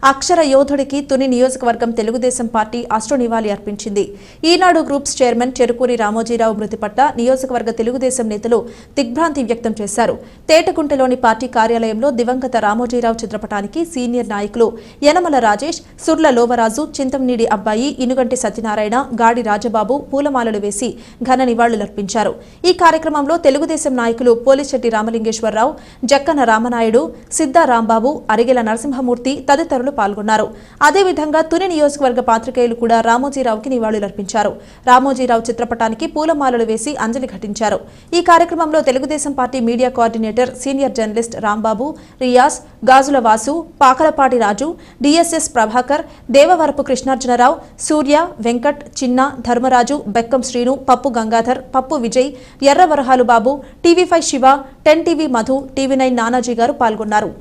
అక్షర యోధుడికి తుని నియోజకవర్గం తెలుగుదేశం పార్టీ అశ్రు నివాళి అర్పించింది. ఈనాడు groups chairman Cherukuri Ramoji Rao మృతి పట్ల నియోజకవర్గ తెలుగుదేశం నేతలు దిగ్భ్రాంతి వ్యక్తం చేశారు. తేటగుంటలోని పార్టీ కార్యాలయంలో దివంగత రామోజీరావు చిత్రపటానికి సీనియర్ నాయకులు యనమల రాజేష్, సుర్ల లోవరాజు, చింతంనీడి అబ్బాయి, ఇనుగంటి సత్యనారాయణ, గాడి రాజబాబు పూలమాలలు వేసి ఘన నివాళులర్పించారు. ఈ కార్యక్రమంలో తెలుగుదేశం నాయకులు పోలిశెట్టి రామలింగేశ్వరరావు, జక్కన రామనాయుడు, సిద్ధా రాంబాబు, అరిగెల నరసింహమూర్తి తదితరులు పాల్గొన్నారు. అదేవిధంగా తుని నియోజకవర్గ పాత్రికేయులు కూడా రామోజీరావుకి నివాళులర్పించారు. రామోజీరావు చిత్రపటానికి పూలమాలలు వేసి అంజలి ఘటించారు. ఈ కార్యక్రమంలో Telugu Desam party media coordinator, senior journalist Rambabu, Riyaz, Gajula Vasu, Pakalapati Raju, DSS Prabhakar, Devavarapu Krishnarjunarao, Surya, Venkat, Chinna, Dharmaraju, Bekkam Srinu, Pappu Gangadhar, Pappu Vijay, Erravarahalu Babu, TV five Siva, 10 TV Madhu, TV nine Nanaji గారు పాల్గొన్నారు.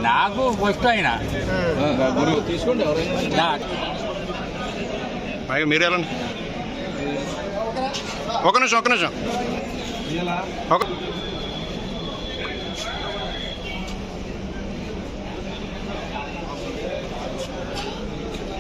నాకు ఫస్ట్ ఆయన తీసుకోండి. మీరు ఎలా ఒక నిమిషం